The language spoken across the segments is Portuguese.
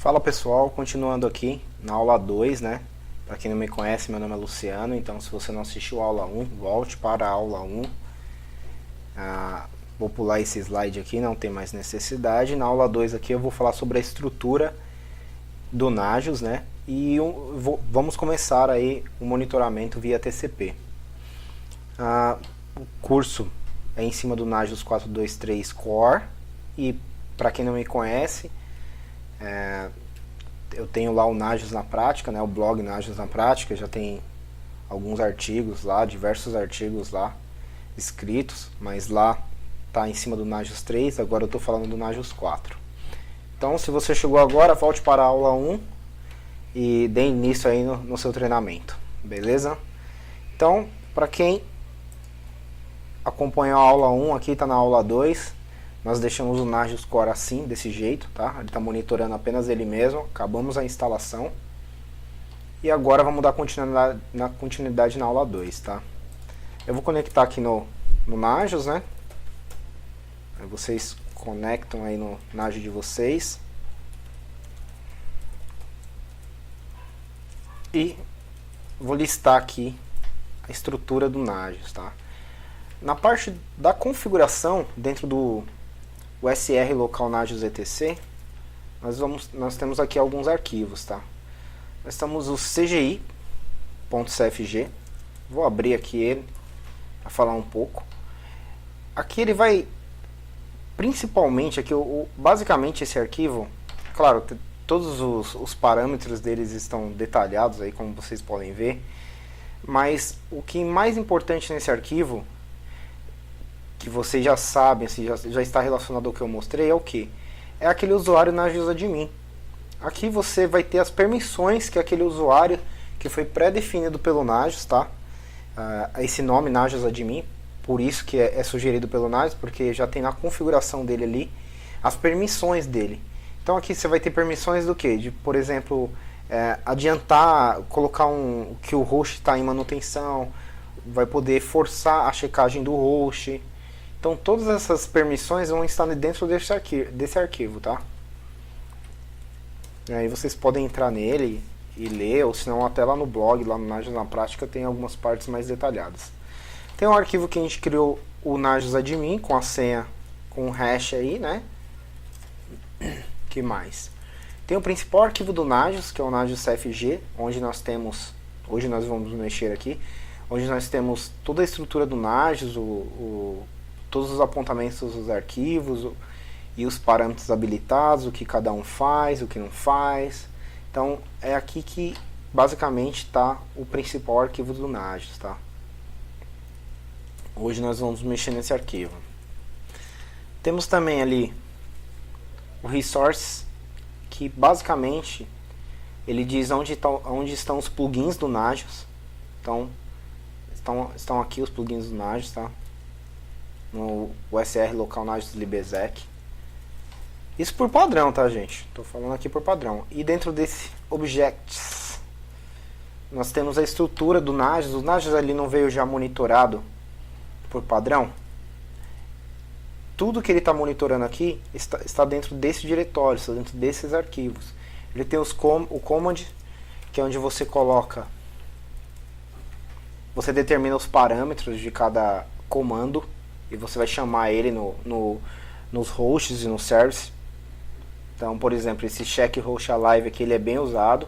Fala pessoal, continuando aqui na aula 2, né? Para quem não me conhece, meu nome é Luciano, então se você não assistiu a aula 1, volte para a aula 1. Vou pular esse slide aqui, não tem mais necessidade. Na aula 2 aqui eu vou falar sobre a estrutura do Nagios, né? E vamos começar aí o monitoramento via TCP. O curso é em cima do Nagios 423 Core e para quem não me conhece, eu tenho lá o Nagios na Prática, né, o blog Nagios na Prática, já tem alguns artigos lá, diversos artigos lá escritos, mas lá está em cima do Nagios 3, agora eu estou falando do Nagios 4. Então, se você chegou agora, volte para a aula 1 e dê início aí no seu treinamento, beleza? Então, para quem acompanhou a aula 1, aqui está na aula 2, nós deixamos o Nagios Core assim, desse jeito, tá? Ele está monitorando apenas ele mesmo, acabamos a instalação. E agora vamos dar continuidade na aula 2, tá? Eu vou conectar aqui no Nagios, né? Aí vocês conectam aí no Nagios de vocês. E vou listar aqui a estrutura do Nagios, tá? Na parte da configuração, dentro do SR local Nagios etc, nós temos aqui alguns arquivos, tá? Nós temos o cgi.cfg, vou abrir aqui ele para falar um pouco. Aqui ele vai, principalmente, aqui, basicamente esse arquivo, claro, todos os parâmetros deles estão detalhados aí, como vocês podem ver, mas o que mais importante nesse arquivo, que vocês já sabem, assim, já está relacionado ao que eu mostrei, é o que? É aquele usuário Nagios Admin. Aqui você vai ter as permissões que aquele usuário que foi pré-definido pelo Nagios, tá? Esse nome Nagios Admin, por isso que é sugerido pelo Nagios, porque já tem na configuração dele ali as permissões dele. Então aqui você vai ter permissões do que? De, por exemplo, adiantar, colocar que o host está em manutenção, vai poder forçar a checagem do host. Então todas essas permissões vão estar dentro desse arquivo, tá? E aí vocês podem entrar nele e ler, ou se não até lá no blog, lá no Nagios na Prática, tem algumas partes mais detalhadas. Tem um arquivo que a gente criou, o Nagios Admin, com a senha, com o hash aí, né? Que mais? Tem o principal arquivo do Nagios, que é o Nagios CFG, onde nós temos, hoje nós vamos mexer aqui, onde nós temos toda a estrutura do Nagios, todos os apontamentos dos arquivos e os parâmetros habilitados, o que cada um faz, o que não faz. Então é aqui que basicamente está o principal arquivo do Nagios, tá? Hoje nós vamos mexer nesse arquivo. Temos também ali o resource, que basicamente ele diz onde estão os plugins do Nagios. Então estão aqui os plugins do Nagios, tá? No USR local Nagios libexec. Isso por padrão, tá, gente? Estou falando aqui por padrão. E dentro desse objects, nós temos a estrutura do Nagios. O Nagios ali não veio já monitorado por padrão. Tudo que ele está monitorando aqui está dentro desse diretório, está dentro desses arquivos. Ele tem o command, que é onde você coloca, você determina os parâmetros de cada comando e você vai chamar ele nos hosts e no service. Então, por exemplo, esse check host alive aqui, ele é bem usado.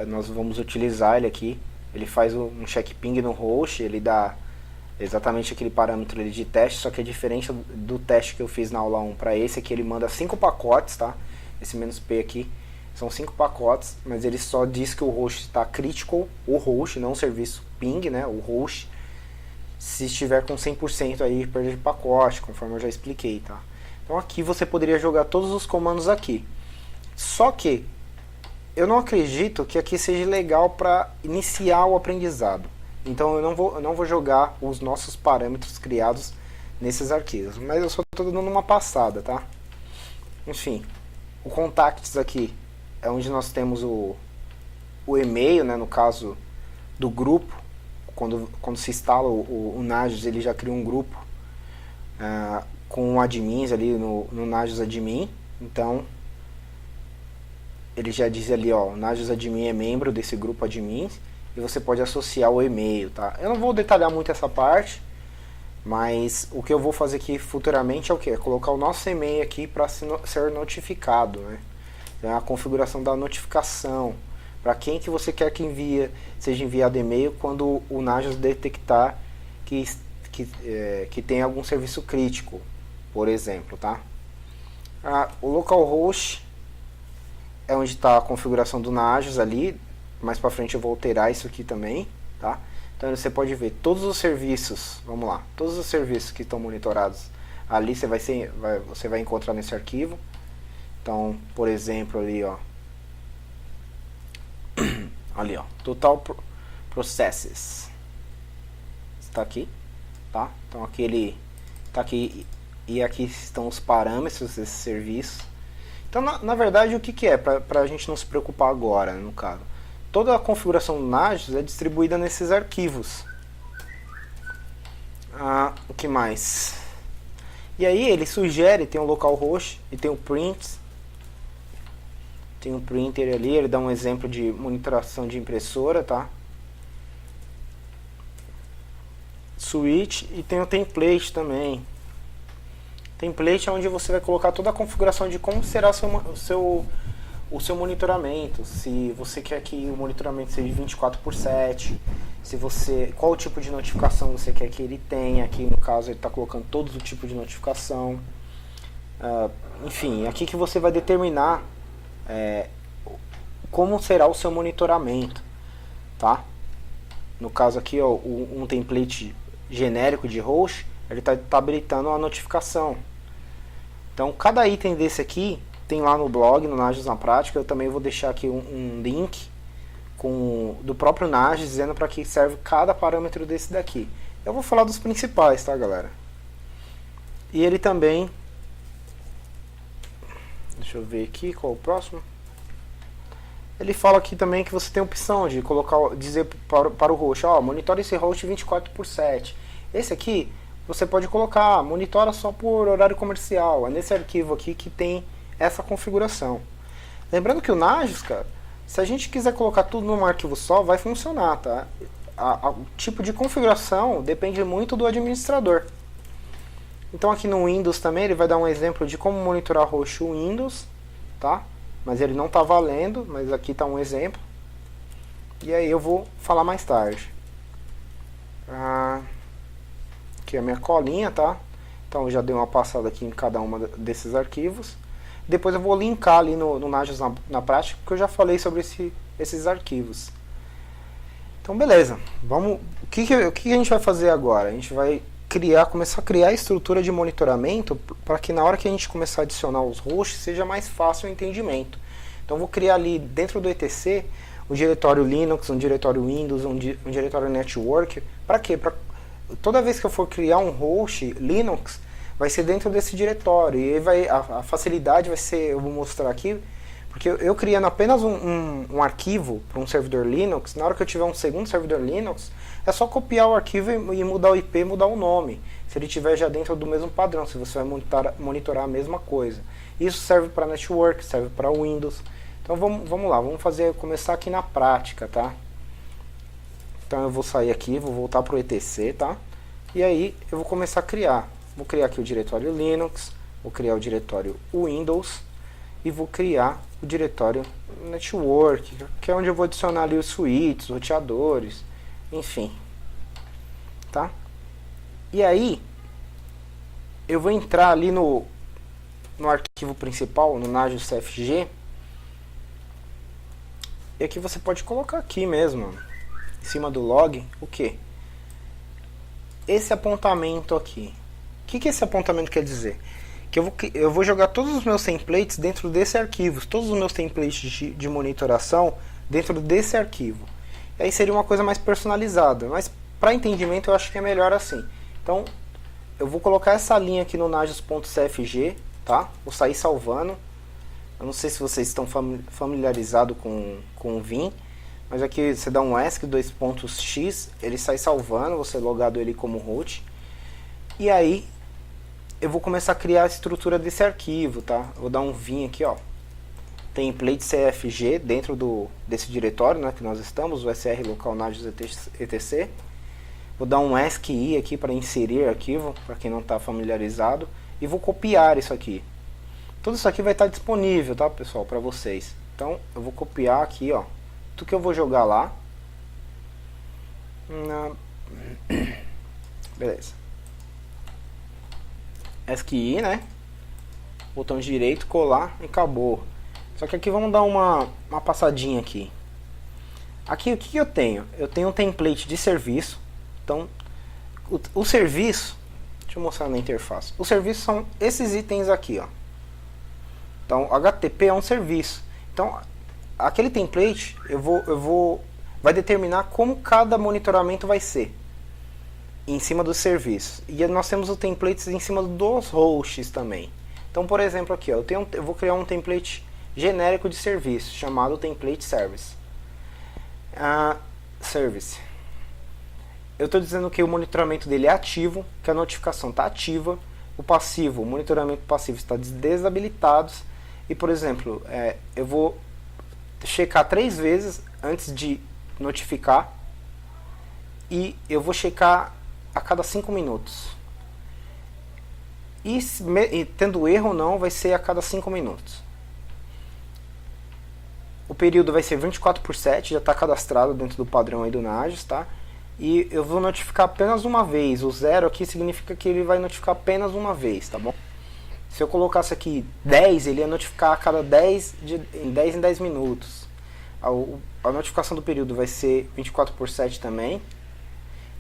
Nós vamos utilizar ele aqui. Ele faz um check ping no host, ele dá exatamente aquele parâmetro ali de teste, só que é diferente do teste que eu fiz na aula 1 para esse aqui. Ele manda 5 pacotes, tá? Esse "-p aqui são 5 pacotes, mas ele só diz que o host está critical, o host, não o serviço ping, né? O host, se estiver com 100% aí perda de pacote, conforme eu já expliquei, tá? Então aqui você poderia jogar todos os comandos aqui. Só que eu não acredito que aqui seja legal para iniciar o aprendizado. Então eu não vou jogar os nossos parâmetros criados nesses arquivos. Mas eu só estou dando uma passada, tá? Enfim, o contacts aqui é onde nós temos o e-mail, né, no caso do grupo. Quando se instala o Nagios, ele já cria um grupo com admins ali no Nagios Admin. Então ele já diz ali, ó, o Nagios Admin é membro desse grupo admins e você pode associar o e-mail, tá? Eu não vou detalhar muito essa parte, mas o que eu vou fazer aqui futuramente é o que? É colocar o nosso e-mail aqui para ser notificado, né? É a configuração da notificação. Para quem que você quer que seja enviado e-mail quando o Nagios detectar que tem algum serviço crítico, por exemplo, tá? O localhost é onde está a configuração do Nagios ali. Mais para frente eu vou alterar isso aqui também, tá? Então você pode ver todos os serviços, vamos lá, todos os serviços que estão monitorados ali você vai encontrar nesse arquivo. Então, por exemplo, ali, ó, ali, ó, Total Processes está aqui, tá? Então aqui ele está aqui e aqui estão os parâmetros desse serviço. Então, na verdade, o que é para a gente não se preocupar agora, no caso? Toda a configuração do Nagios é distribuída nesses arquivos. O que mais? E aí ele sugere, tem o localhost e tem o print. Tem um printer ali, ele dá um exemplo de monitoração de impressora, tá? Switch e tem o template também. Template é onde você vai colocar toda a configuração de como será o seu monitoramento. Se você quer que o monitoramento seja 24/7, qual o tipo de notificação você quer que ele tenha. Aqui no caso ele está colocando todos os tipos de notificação. Enfim, aqui que você vai determinar como será o seu monitoramento, tá? No caso aqui, ó, um template genérico de host, ele está habilitando a notificação. Então, cada item desse aqui tem lá no blog, no Nagios na Prática. Eu também vou deixar aqui um link do próprio Nagios dizendo para que serve cada parâmetro desse daqui. Eu vou falar dos principais, tá, galera? E ele também, deixa eu ver aqui qual é o próximo. Ele fala aqui também que você tem a opção de dizer para o host, ó, monitore esse host 24/7. Esse aqui você pode colocar, monitora só por horário comercial. É nesse arquivo aqui que tem essa configuração. Lembrando que o Nagios, cara, se a gente quiser colocar tudo num arquivo só, vai funcionar, tá? O tipo de configuração depende muito do administrador. Então aqui no Windows também ele vai dar um exemplo de como monitorar host Windows, tá? Mas ele não está valendo, mas aqui está um exemplo. E aí eu vou falar mais tarde. Aqui é a minha colinha, tá? Então eu já dei uma passada aqui em cada uma desses arquivos. Depois eu vou linkar ali no Nagios na Prática, porque eu já falei sobre esses arquivos. Então beleza, o que a gente vai fazer agora? A gente vai começar a criar a estrutura de monitoramento para que na hora que a gente começar a adicionar os hosts seja mais fácil o entendimento. Então eu vou criar ali dentro do etc um diretório Linux, um diretório Windows, um diretório Network. Para quê? Toda vez que eu for criar um host Linux, vai ser dentro desse diretório. E aí a facilidade vai ser, eu vou mostrar aqui, porque eu criando apenas um arquivo para um servidor Linux, na hora que eu tiver um segundo servidor Linux, é só copiar o arquivo e mudar o IP, mudar o nome, se ele estiver já dentro do mesmo padrão, se você vai monitorar a mesma coisa. Isso serve para Network, serve para Windows. Então vamos lá, começar aqui na prática, tá? Então eu vou sair aqui, vou voltar para o etc, tá? E aí eu vou começar a criar. Vou criar aqui o diretório Linux, vou criar o diretório Windows e vou criar o diretório Network, que é onde eu vou adicionar ali os switches, roteadores, enfim, tá? E aí eu vou entrar ali no arquivo principal, no Nagios CFG, e aqui você pode colocar aqui mesmo, em cima do log, o que? Esse apontamento aqui. O que esse apontamento quer dizer? Que eu vou jogar todos os meus templates dentro desse arquivo, todos os meus templates de monitoração dentro desse arquivo. E aí seria uma coisa mais personalizada, mas para entendimento eu acho que é melhor assim. Então eu vou colocar essa linha aqui no nagios.cfg, tá? Vou sair salvando. Eu não sei se vocês estão familiarizados com o Vim, mas aqui você dá um ESC 2.x, ele sai salvando, você logado ele como root. E aí eu vou começar a criar a estrutura desse arquivo, tá? Eu vou dar um Vim aqui, ó. template CFG dentro desse diretório, né, que nós estamos, o SR local Nagios etc. Vou dar um ASCII aqui para inserir arquivo, para quem não está familiarizado, e vou copiar isso aqui. Tudo isso aqui vai estar disponível, tá, pessoal, para vocês. Então eu vou copiar aqui, ó, tudo que eu vou jogar lá. Beleza. ASCII, né? Botão direito, colar e acabou. Só que aqui vamos dar uma passadinha aqui. Aqui o que eu tenho? Eu tenho um template de serviço. Então, o serviço, deixa eu mostrar na interface. Os serviços são esses itens aqui, ó. Então, HTTP é um serviço. Então, aquele template vai determinar como cada monitoramento vai ser em cima dos serviços. E nós temos os templates em cima dos hosts também. Então, por exemplo, aqui, ó, eu vou criar um template genérico de serviço chamado template service. Service. Eu estou dizendo que o monitoramento dele é ativo, que a notificação está ativa, o passivo, o monitoramento passivo está desabilitado. E, por exemplo, eu vou checar 3 vezes antes de notificar e eu vou checar a cada 5 minutos. E tendo erro ou não, vai ser a cada 5 minutos. O período vai ser 24/7, já está cadastrado dentro do padrão aí do Nagios, tá? E eu vou notificar apenas uma vez. O 0 aqui significa que ele vai notificar apenas uma vez, tá bom? Se eu colocasse aqui 10, ele ia notificar a cada 10 em 10 minutos. A notificação do período vai ser 24/7 também.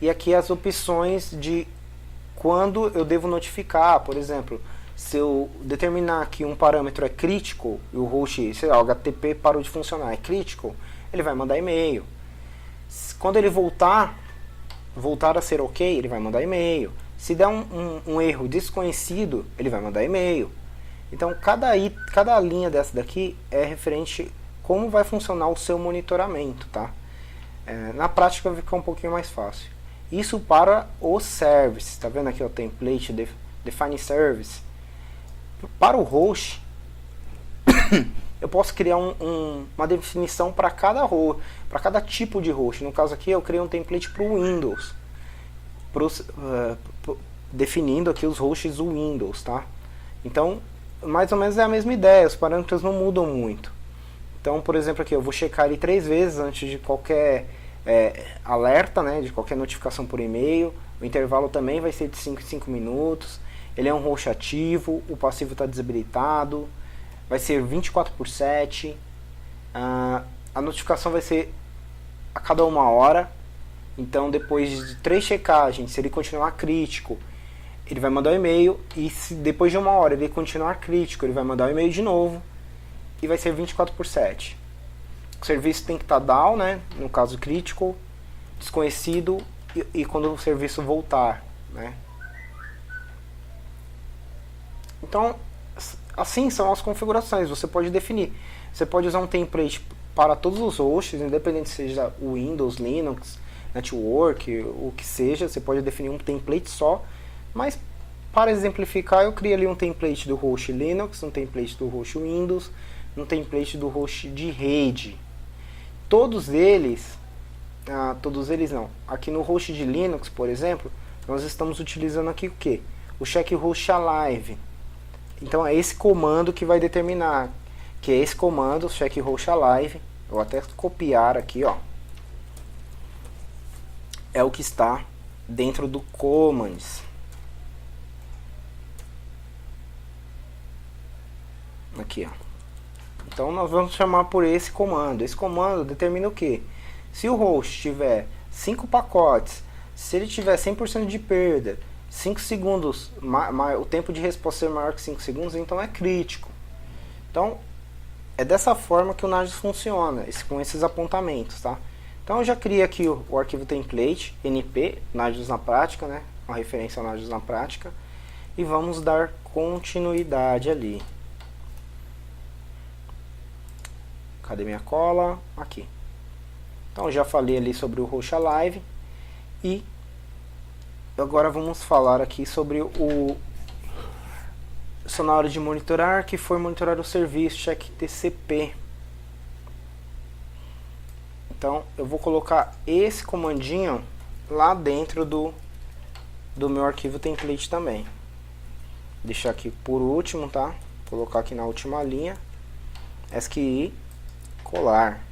E aqui as opções de quando eu devo notificar. Por exemplo, se eu determinar que um parâmetro é crítico e o host, sei lá, o HTTP parou de funcionar, é crítico, ele vai mandar e-mail. Quando ele voltar a ser ok, ele vai mandar e-mail. Se der um erro desconhecido, ele vai mandar e-mail. Então, cada linha dessa daqui é referente como vai funcionar o seu monitoramento, tá? Na prática vai ficar um pouquinho mais fácil. Isso para o service, tá vendo aqui o template define service. Para o host, eu posso criar uma definição para cada tipo de host. No caso aqui, eu criei um template para o Windows, definindo aqui os hosts do Windows, tá? Então, mais ou menos é a mesma ideia, os parâmetros não mudam muito. Então, por exemplo, aqui eu vou checar ele 3 vezes antes de qualquer alerta, né, de qualquer notificação por e-mail. O intervalo também vai ser de 5 em 5 minutos. Ele é um host ativo, o passivo está desabilitado. Vai ser 24/7. A notificação vai ser a cada 1 hora. Então, depois de 3 checagens, se ele continuar crítico, ele vai mandar um e-mail. E se depois de 1 hora ele continuar crítico, ele vai mandar um e-mail de novo. E vai ser 24/7. O serviço tem que estar down, né? No caso crítico, desconhecido e quando o serviço voltar, né? Então, assim são as configurações. Você pode definir. Você pode usar um template para todos os hosts, independente seja o Windows, Linux, Network, o que seja. Você pode definir um template só. Mas, para exemplificar, eu criei ali um template do host Linux, um template do host Windows, um template do host de rede. Todos eles não. Aqui no host de Linux, por exemplo, nós estamos utilizando aqui o que? O check host alive. Então é esse comando que vai determinar, que é esse comando, check host alive. Eu vou até copiar aqui, ó. É o que está dentro do commands. Aqui, ó. Então nós vamos chamar por esse comando. Esse comando determina o que? Se o host tiver 5 pacotes, se ele tiver 100% de perda, 5 segundos, o tempo de resposta ser maior que 5 segundos, então é crítico. Então é dessa forma que o Nagios funciona, com esses apontamentos, tá? Então eu já criei aqui o arquivo template, np, Nagios na prática, né? Uma referência ao Nagios na prática. E vamos dar continuidade ali. Cadê minha cola? Aqui. Então já falei ali sobre o host alive. E agora vamos falar aqui sobre o Passou na hora de monitorar, que foi monitorar o serviço check TCP. Então eu vou colocar esse comandinho lá dentro do meu arquivo template também. Deixar aqui por último, tá? Colocar aqui na última linha, ASCII colar.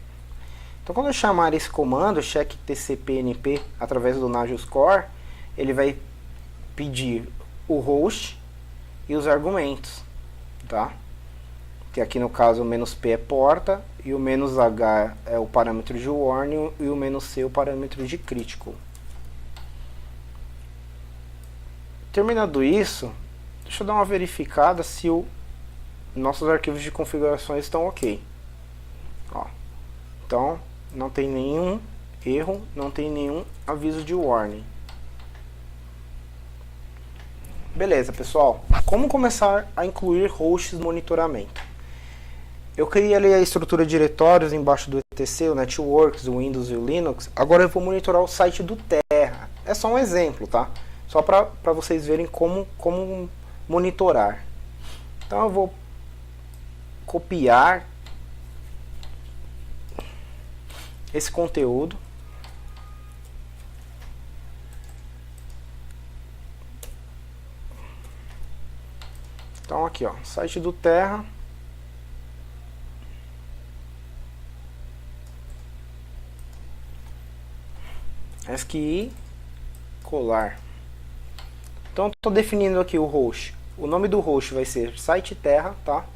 Então quando eu chamar esse comando, check TCP/IP, através do Nagios Core, ele vai pedir o host e os argumentos, tá? Que aqui no caso o "-p" é porta, e o "-h" é o parâmetro de warning, e o "-c" o parâmetro de critical. Terminando isso, deixa eu dar uma verificada se nossos arquivos de configurações estão ok. Ó, então não tem nenhum erro, não tem nenhum aviso de warning. Beleza, pessoal. Como começar a incluir hosts no monitoramento? Eu criei ali a estrutura de diretórios embaixo do etc, o Networks, o Windows e o Linux. Agora eu vou monitorar o site do Terra. É só um exemplo, tá? Só para vocês verem como monitorar. Então eu vou copiar esse conteúdo. Então aqui, ó, site do Terra. ASCII colar. Então estou definindo aqui o host. O nome do host vai ser site Terra, tá?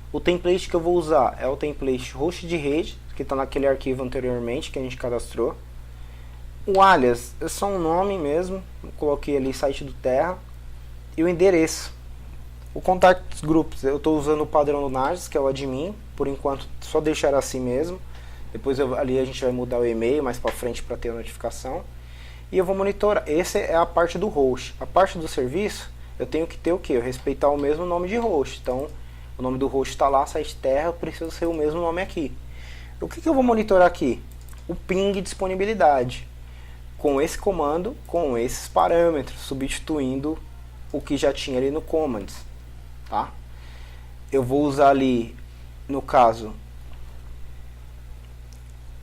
O template que eu vou usar é o template host de rede, que está naquele arquivo anteriormente que a gente cadastrou. O alias é só um nome mesmo, eu coloquei ali site do Terra. E o endereço. O Contacts Groups, eu estou usando o padrão do Nagios, que é o admin, por enquanto só deixar assim mesmo. Depois ali a gente vai mudar o e-mail mais para frente para ter a notificação. E eu vou monitorar, essa é a parte do host. A parte do serviço, eu tenho que ter o que? Eu respeitar o mesmo nome de host. Então, o nome do host está lá, site Terra, precisa ser o mesmo nome aqui. O que eu vou monitorar aqui? O ping disponibilidade. Com esse comando, com esses parâmetros, substituindo o que já tinha ali no commands. Tá? Eu vou usar ali, no caso,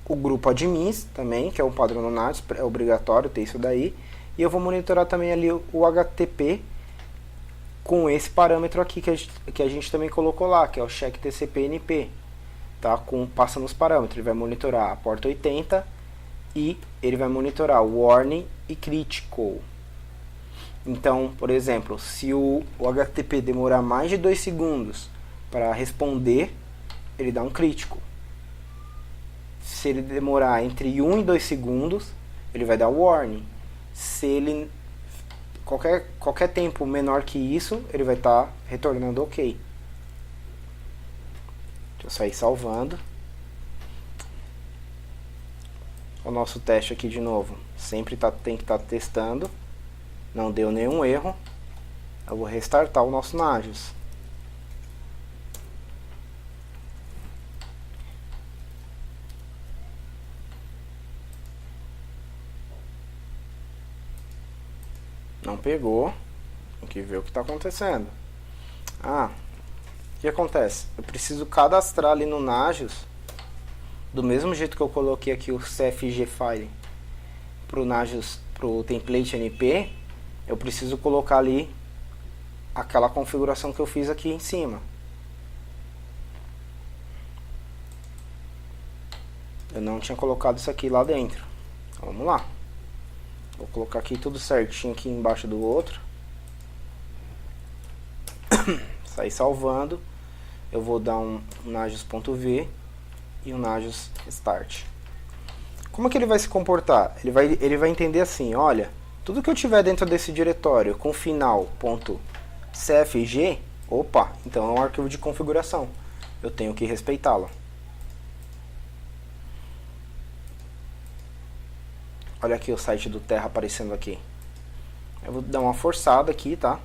o grupo admins também, que é um padrão no Nagios, é obrigatório ter isso daí. E eu vou monitorar também ali o HTTP com esse parâmetro aqui que a gente também colocou lá, que é o check TCP/IP. Tá? Passando os parâmetros, ele vai monitorar a porta 80 e ele vai monitorar o warning e critical. Então, por exemplo, se o HTTP demorar mais de 2 segundos para responder, ele dá um crítico. Se ele demorar entre 1 e 2 segundos, ele vai dar warning. Se ele qualquer tempo menor que isso, ele vai estar retornando ok. Deixa eu sair salvando. O nosso teste aqui de novo. Sempre tem que estar testando. Não deu nenhum erro. Eu vou restartar o nosso Nagios. Não pegou. Tem que ver o que está acontecendo. O que acontece? Eu preciso cadastrar ali no Nagios, do mesmo jeito que eu coloquei aqui o CFG file para o Nagios, para o template NP. Eu preciso colocar ali aquela configuração que eu fiz aqui em cima. Eu não tinha colocado isso aqui lá dentro. Então, vamos lá. Vou colocar aqui tudo certinho aqui embaixo do outro. Sair salvando. Eu vou dar um nagios.v e um nagios start. Como é que ele vai se comportar? Ele vai entender assim, olha, tudo que eu tiver dentro desse diretório com final.cfg, opa, então é um arquivo de configuração. Eu tenho que respeitá-lo. Olha aqui o site do Terra aparecendo aqui. Eu vou dar uma forçada aqui, tá?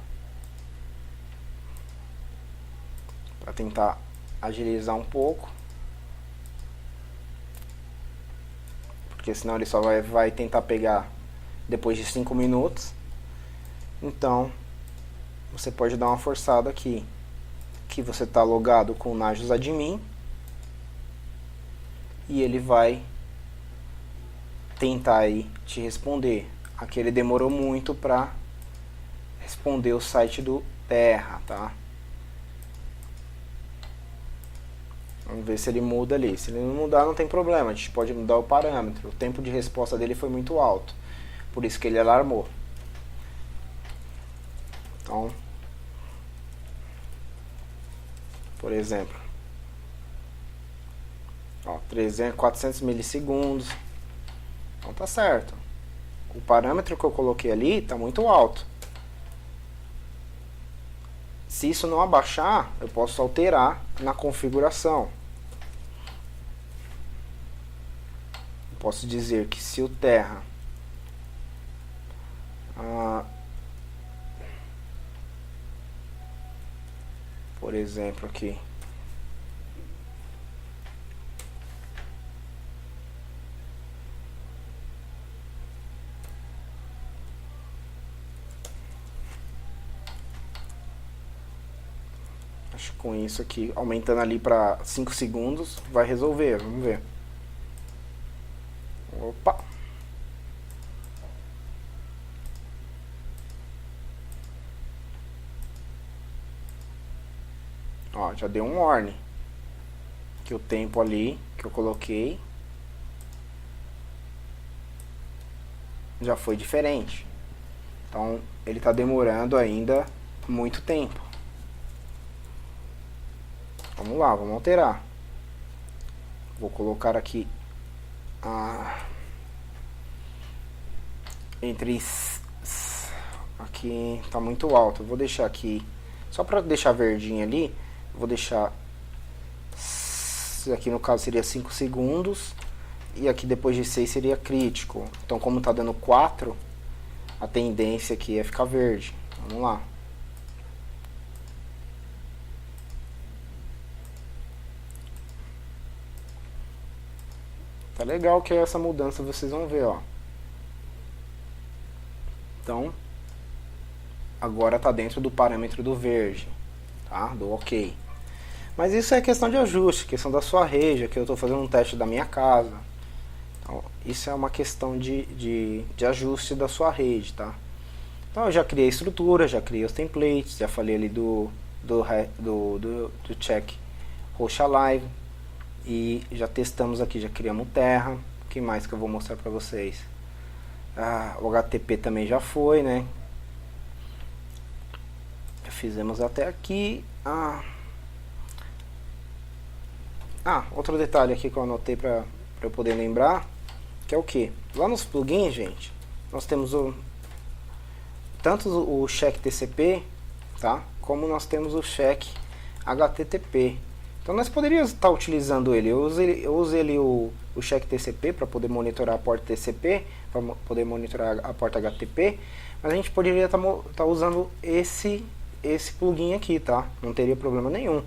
Para tentar agilizar um pouco. Porque senão ele só vai tentar pegar depois de 5 minutos. Então, você pode dar uma forçada aqui. Aqui você está logado com o Nagios Admin. E ele vai tentar aí te responder. Aqui ele demorou muito para responder o site do Terra, tá? Vamos ver se ele muda ali. Se ele não mudar, não tem problema. A gente pode mudar o parâmetro. O tempo de resposta dele foi muito alto. Por isso que ele alarmou. Então, por exemplo, ó, 400 milissegundos. Então tá certo. O parâmetro que eu coloquei ali está muito alto. Se isso não abaixar, eu posso alterar na configuração. Eu posso dizer que se o Terra por exemplo aqui, acho que com isso aqui, aumentando ali para 5 segundos, vai resolver, vamos ver. Opa! Ó, já deu um warning. Que o tempo ali que eu coloquei já foi diferente. Então ele está demorando ainda muito tempo. Vamos lá, vamos alterar. Vou colocar aqui aqui está muito alto. Eu vou deixar aqui só para deixar verdinho ali. Vou deixar aqui, no caso seria 5 segundos, e aqui depois de 6 seria crítico. Então como está dando 4, a tendência aqui é ficar verde. Vamos lá. Tá legal que essa mudança vocês vão ver, ó. Então agora tá dentro do parâmetro do verde, tá? Do ok. Mas isso é questão de ajuste, questão da sua rede. Aqui eu estou fazendo um teste da minha casa. Então, isso é uma questão de ajuste da sua rede, tá? Então eu já criei a estrutura, já criei os templates, já falei ali do check host alive. E já testamos aqui, já criamos Terra. O que mais que eu vou mostrar para vocês? O HTTP também já foi, né? Já fizemos até aqui. Outro detalhe aqui que eu anotei para eu poder lembrar, que é o que? Lá nos plugins, gente, nós temos tanto o check TCP, tá? Como nós temos o check HTTP. Então nós poderíamos estar utilizando ele. Eu usei o check TCP para poder monitorar a porta TCP, para poder monitorar a porta HTTP, mas a gente poderia estar usando esse plugin aqui, tá? Não teria problema nenhum.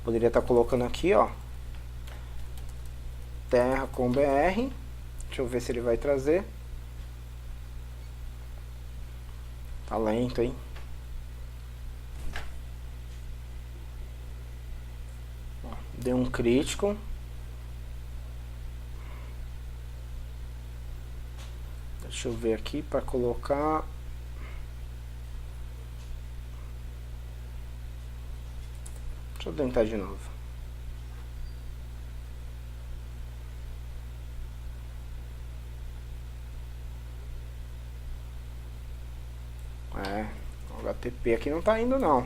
Poderia estar colocando aqui, ó, Terra com BR. Deixa eu ver se ele vai trazer. Tá lento, hein? Deu um crítico. Deixa eu ver aqui para colocar. Deixa eu tentar de novo. O HTTP aqui não tá indo não.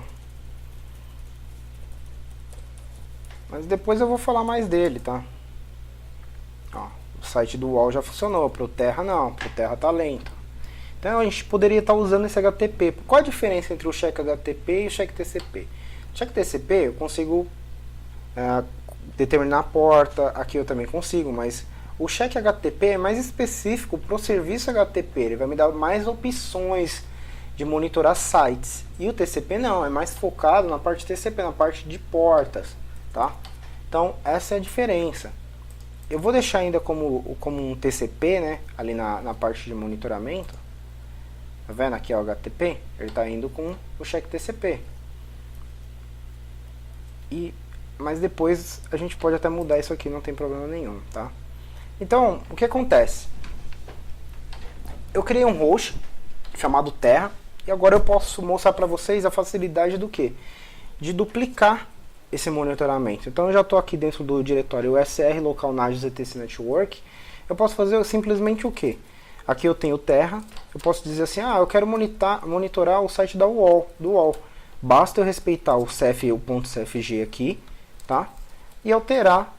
Mas depois eu vou falar mais dele, tá? Ó, o site do UOL já funcionou, pro Terra não, pro Terra tá lento. Então a gente poderia estar usando esse HTTP. Qual a diferença entre o check HTTP e o check TCP? O check TCP eu consigo determinar a porta, aqui eu também consigo, mas o check HTTP é mais específico para o serviço HTTP, ele vai me dar mais opções de monitorar sites. E o TCP não, é mais focado na parte TCP, na parte de portas, tá? Então essa é a diferença. Eu vou deixar ainda como um TCP, né, ali na parte de monitoramento. Tá vendo aqui, ó, o HTTP? Ele está indo com o check TCP. Mas depois a gente pode até mudar isso aqui, não tem problema nenhum, tá? Então, o que acontece? Eu criei um host chamado Terra e agora eu posso mostrar para vocês a facilidade do que? De duplicar esse monitoramento. Então eu já estou aqui dentro do diretório USR, local Nagios etc Network. Eu posso fazer simplesmente o que? Aqui eu tenho Terra, eu posso dizer assim, eu quero monitorar o site do UOL. Basta eu respeitar o .cfg aqui, tá? E alterar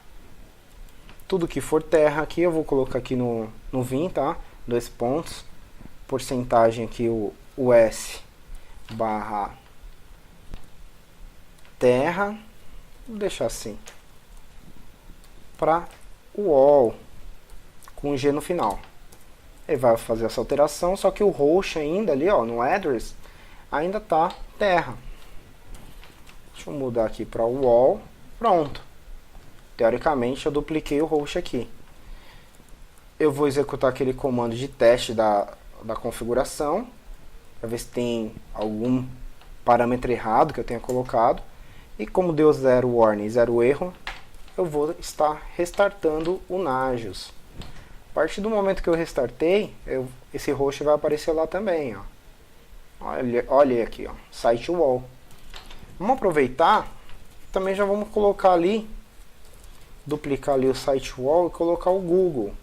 tudo que for terra aqui, eu vou colocar aqui no vim, tá? 2 pontos, porcentagem aqui o S barra terra, vou deixar assim, para UOL, com G no final. Ele vai fazer essa alteração, só que o host ainda ali, ó, no address, ainda tá terra. Deixa eu mudar aqui para UOL, pronto. Teoricamente eu dupliquei o host aqui. Eu vou executar aquele comando de teste da configuração, para ver se tem algum parâmetro errado que eu tenha colocado. E como deu 0 warning, 0 erro, eu vou estar restartando o Nagios. A partir do momento que eu restartei, esse host vai aparecer lá também, ó. Olha aqui, ó, site UOL. Vamos aproveitar, também já vamos colocar ali, duplicar ali o site UOL e colocar o Google.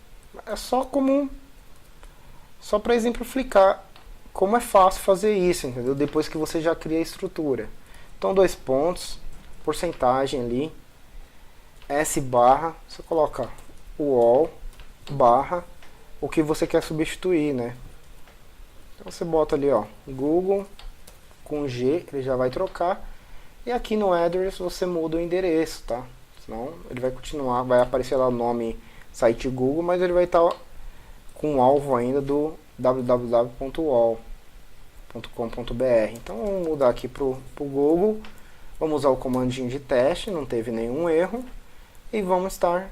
É só para exemplificar como é fácil fazer isso, entendeu? Depois que você já cria a estrutura. Então 2 pontos, porcentagem ali, S barra, você coloca UOL barra o que você quer substituir, né? Então você bota ali, ó, Google com G, ele já vai trocar. E aqui no address você muda o endereço, tá? Senão ele vai continuar, vai aparecer lá o nome site Google, mas ele vai estar com o alvo ainda do www.uol.com.br. Então vamos mudar aqui pro Google. Vamos usar o comandinho de teste, não teve nenhum erro. E vamos estar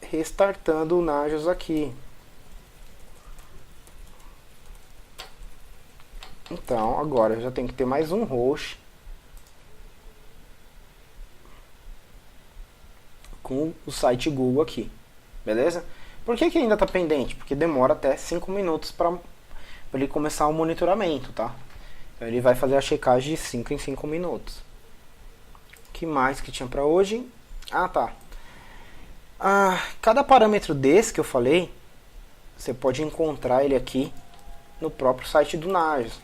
restartando o Nagios aqui. Então agora já tem que ter mais um host com o site Google aqui, beleza? Por que ainda está pendente? Porque demora até 5 minutos para ele começar o monitoramento, tá? Então ele vai fazer a checagem de 5 em 5 minutos. O que mais que tinha para hoje? Tá. Cada parâmetro desse que eu falei, você pode encontrar ele aqui no próprio site do Nagios.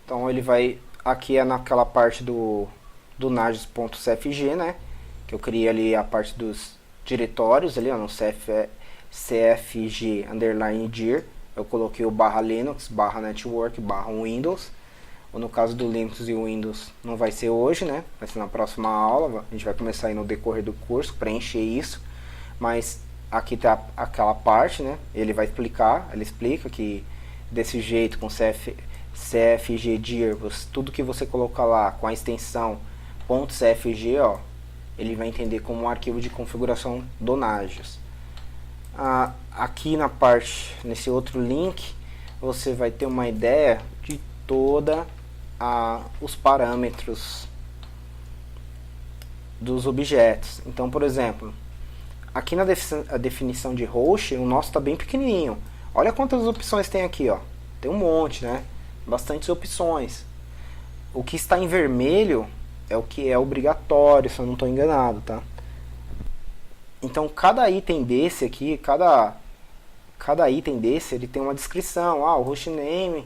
Então ele vai, aqui é naquela parte do nagios.cfg, né? Que eu criei ali a parte dos diretórios ali, ó, no cfg underline dir. Eu coloquei o barra Linux, barra network, barra Windows. Ou no caso do Linux e Windows não vai ser hoje, né? Vai ser na próxima aula. A gente vai começar aí no decorrer do curso, preencher isso. Mas aqui tá aquela parte, né? Ele vai explicar, ele explica que desse jeito com cfg dir, tudo que você colocar lá com a extensão .cfg, ó, ele vai entender como um arquivo de configuração do Nagios. Aqui na parte, nesse outro link, você vai ter uma ideia de toda os parâmetros dos objetos. Então, por exemplo, aqui na definição de host, o nosso está bem pequenininho. Olha quantas opções tem aqui, ó. Tem um monte, né? Bastantes opções. O que está em vermelho é o que é obrigatório, se eu não estou enganado, tá? Então cada item desse aqui, cada item desse, ele tem uma descrição. O hostname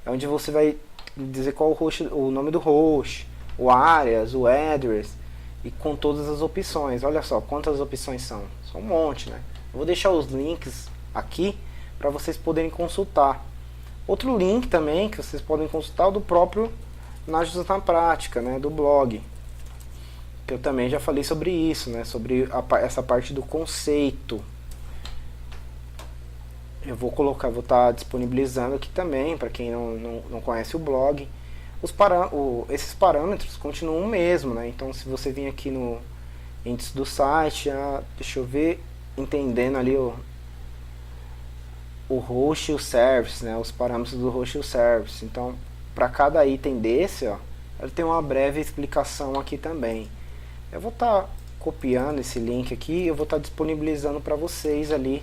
é onde você vai dizer qual o nome do host, o alias, o address, e com todas as opções. Olha só quantas opções são. São um monte, né? Eu vou deixar os links aqui para vocês poderem consultar. Outro link também que vocês podem consultar é o do próprio Nagios na Prática, né, do blog. Que eu também já falei sobre isso, né, sobre essa parte do conceito. Eu vou estar disponibilizando aqui também para quem não conhece o blog. Esses parâmetros continuam o mesmo, né? Então se você vir aqui no índice do site, deixa eu ver, entendendo ali o host e o service, né, os parâmetros do host e o service. Então, para cada item desse, ó, ele tem uma breve explicação aqui também. Eu vou estar copiando esse link aqui e eu vou estar disponibilizando para vocês ali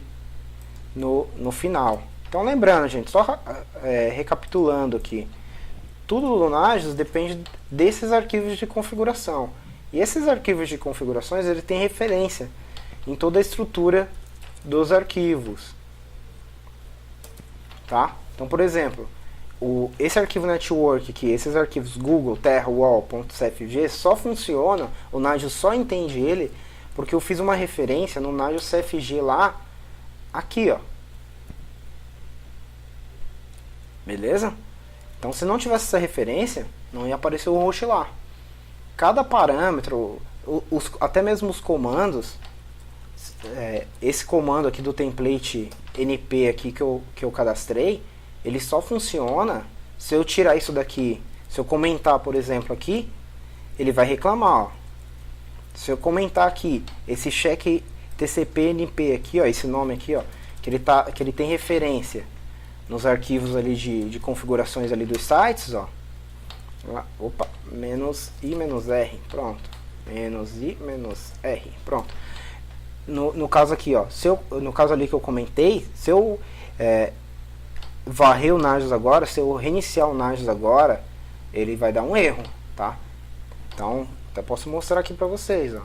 no final. Então, lembrando, gente, só recapitulando aqui, tudo do Nagios depende desses arquivos de configuração. E esses arquivos de configurações, ele tem referência em toda a estrutura dos arquivos. Tá? Então, por exemplo, esse arquivo network aqui, esses arquivos Google, Terra, Wall.cfg só funciona, o Nagios só entende ele, porque eu fiz uma referência no Nagios CFG lá, aqui, ó. Beleza? Então, se não tivesse essa referência, não ia aparecer o host lá. Cada parâmetro, até mesmo os comandos, esse comando aqui do template np aqui que eu cadastrei, ele só funciona se eu tirar isso daqui. Se eu comentar, por exemplo, aqui, ele vai reclamar. Ó. Se eu comentar aqui, esse check tcp-np aqui, ó, esse nome aqui, ó, que ele tem referência nos arquivos ali de configurações ali dos sites, ó. Opa, -i-r, pronto. -i-r, pronto. No caso aqui, ó, no caso ali que eu comentei, se eu varrer o Nagios agora, se eu reiniciar o Nagios agora, ele vai dar um erro, tá? Então, até posso mostrar aqui pra vocês, ó.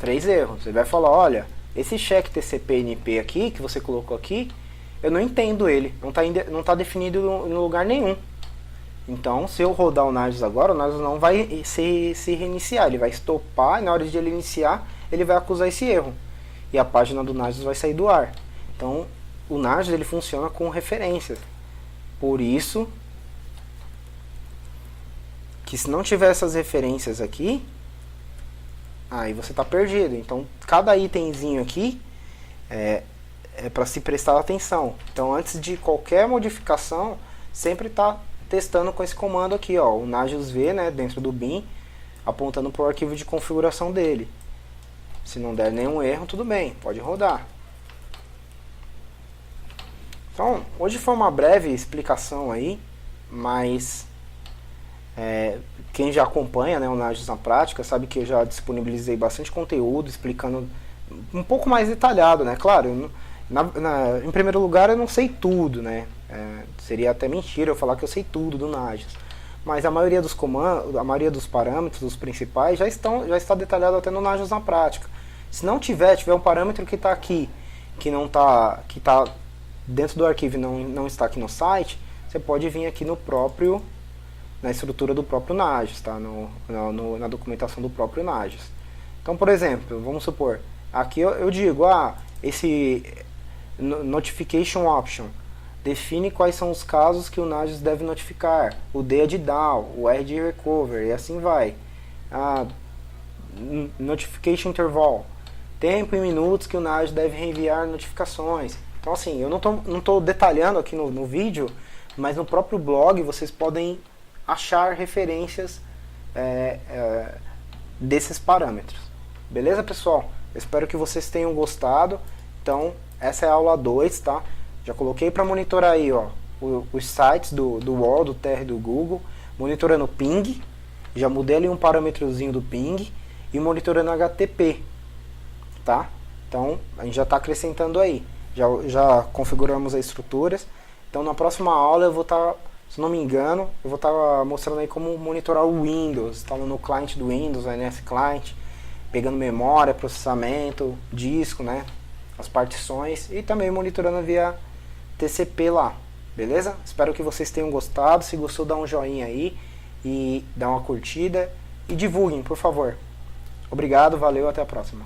3 erros. Ele vai falar, olha, esse check tcp-np aqui, que você colocou aqui, eu não entendo ele, não tá definido em lugar nenhum. Então, se eu rodar o Nagios agora, o Nagios não vai se reiniciar, ele vai estopar e na hora de ele iniciar, ele vai acusar esse erro. E a página do Nagios vai sair do ar. Então, o Nagios ele funciona com referências. Por isso, que se não tiver essas referências aqui, aí você está perdido. Então, cada itemzinho aqui é para se prestar atenção. Então, antes de qualquer modificação, sempre está testando com esse comando aqui, ó, o Nagios V, né, dentro do bin, apontando para o arquivo de configuração dele. Se não der nenhum erro, tudo bem, pode rodar. Então, hoje foi uma breve explicação aí, mas quem já acompanha, né, o Nagios na prática sabe que eu já disponibilizei bastante conteúdo explicando um pouco mais detalhado, né? Claro, em primeiro lugar eu não sei tudo, né? Seria até mentira eu falar que eu sei tudo do Nagios. Mas a maioria dos comandos, a maioria dos parâmetros, os principais, já está detalhado até no Nagios na prática. Se não tiver um parâmetro que está aqui, que está dentro do arquivo e não está aqui no site, você pode vir aqui na estrutura do próprio Nagios, tá? Na documentação do próprio Nagios. Então, por exemplo, vamos supor, aqui eu digo, esse Notification Option define quais são os casos que o Nagios deve notificar, o D é de down, o R de recover, e assim vai. Notification Interval, tempo em minutos que o Nagios deve reenviar notificações. Então, assim, eu não estou detalhando aqui no vídeo, mas no próprio blog vocês podem achar referências desses parâmetros. Beleza, pessoal? Eu espero que vocês tenham gostado. Então, essa é a aula 2, tá? Já coloquei para monitorar aí, ó, os sites do Wall, do Terra e do Google, monitorando o ping, já mudei ali um parâmetrozinho do ping e monitorando HTTP, tá? Então, a gente já está acrescentando aí. Já configuramos as estruturas. Então, na próxima aula eu vou estar, se não me engano, eu vou estar mostrando aí como monitorar o Windows, instalando o cliente do Windows, o NS Client, pegando memória, processamento, disco, né? As partições e também monitorando via TCP lá, beleza? Espero que vocês tenham gostado. Se gostou, dá um joinha aí e dá uma curtida e divulguem, por favor. Obrigado, valeu, até a próxima.